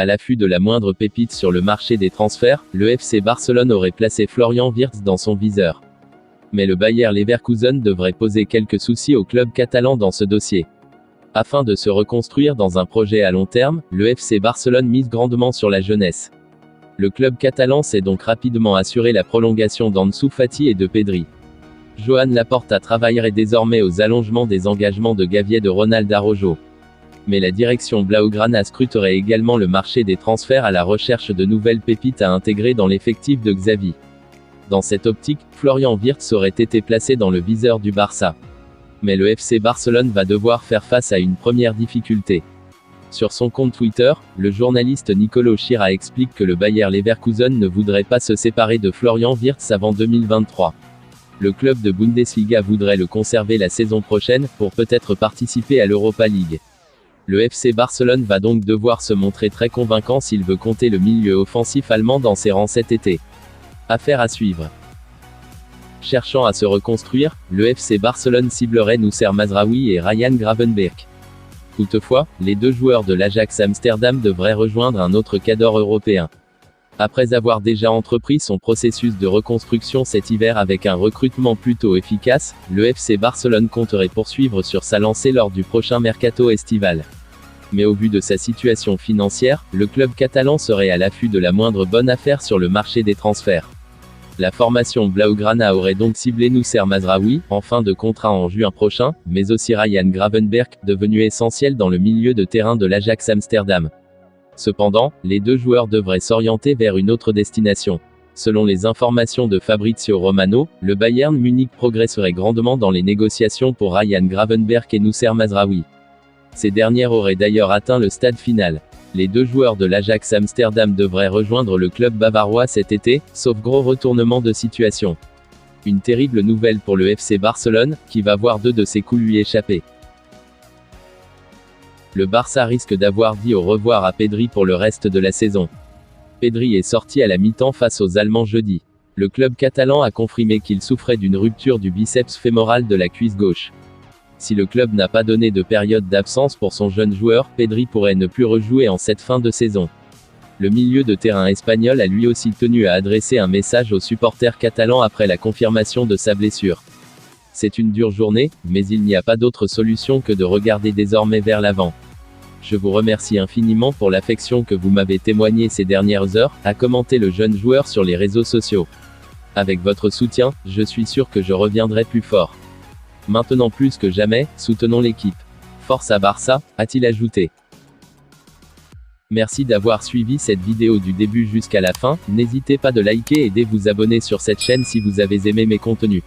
À l'affût de la moindre pépite sur le marché des transferts, le FC Barcelone aurait placé Florian Wirtz dans son viseur. Mais le Bayer Leverkusen devrait poser quelques soucis au club catalan dans ce dossier. Afin de se reconstruire dans un projet à long terme, le FC Barcelone mise grandement sur la jeunesse. Le club catalan s'est donc rapidement assuré la prolongation d'Ansu Fati et de Pedri. Joan Laporta travaillerait désormais aux allongements des engagements de Gavi et de Ronald Araujo. Mais la direction blaugrana scruterait également le marché des transferts à la recherche de nouvelles pépites à intégrer dans l'effectif de Xavi. Dans cette optique, Florian Wirtz aurait été placé dans le viseur du Barça. Mais le FC Barcelone va devoir faire face à une première difficulté. Sur son compte Twitter, le journaliste Nicolo Schira explique que le Bayer Leverkusen ne voudrait pas se séparer de Florian Wirtz avant 2023. Le club de Bundesliga voudrait le conserver la saison prochaine, pour peut-être participer à l'Europa League. Le FC Barcelone va donc devoir se montrer très convaincant s'il veut compter le milieu offensif allemand dans ses rangs cet été. Affaire à suivre. Cherchant à se reconstruire, le FC Barcelone ciblerait Noussair Mazraoui et Ryan Gravenberch. Toutefois, les deux joueurs de l'Ajax Amsterdam devraient rejoindre un autre cadre européen. Après avoir déjà entrepris son processus de reconstruction cet hiver avec un recrutement plutôt efficace, le FC Barcelone compterait poursuivre sur sa lancée lors du prochain mercato estival. Mais au vu de sa situation financière, le club catalan serait à l'affût de la moindre bonne affaire sur le marché des transferts. La formation blaugrana aurait donc ciblé Noussair Mazraoui, en fin de contrat en juin prochain, mais aussi Ryan Gravenberch, devenu essentiel dans le milieu de terrain de l'Ajax Amsterdam. Cependant, les deux joueurs devraient s'orienter vers une autre destination. Selon les informations de Fabrizio Romano, le Bayern Munich progresserait grandement dans les négociations pour Ryan Gravenberch et Noussair Mazraoui. Ces dernières auraient d'ailleurs atteint le stade final. Les deux joueurs de l'Ajax Amsterdam devraient rejoindre le club bavarois cet été, sauf gros retournement de situation. Une terrible nouvelle pour le FC Barcelone, qui va voir deux de ses coups lui échapper. Le Barça risque d'avoir dit au revoir à Pedri pour le reste de la saison. Pedri est sorti à la mi-temps face aux Allemands jeudi. Le club catalan a confirmé qu'il souffrait d'une rupture du biceps fémoral de la cuisse gauche. Si le club n'a pas donné de période d'absence pour son jeune joueur, Pedri pourrait ne plus rejouer en cette fin de saison. Le milieu de terrain espagnol a lui aussi tenu à adresser un message aux supporters catalans après la confirmation de sa blessure. C'est une dure journée, mais il n'y a pas d'autre solution que de regarder désormais vers l'avant. Je vous remercie infiniment pour l'affection que vous m'avez témoignée ces dernières heures, a commenté le jeune joueur sur les réseaux sociaux. Avec votre soutien, je suis sûr que je reviendrai plus fort. Maintenant plus que jamais, soutenons l'équipe. Force à Barça, a-t-il ajouté. Merci d'avoir suivi cette vidéo du début jusqu'à la fin, n'hésitez pas de liker et de vous abonner sur cette chaîne si vous avez aimé mes contenus.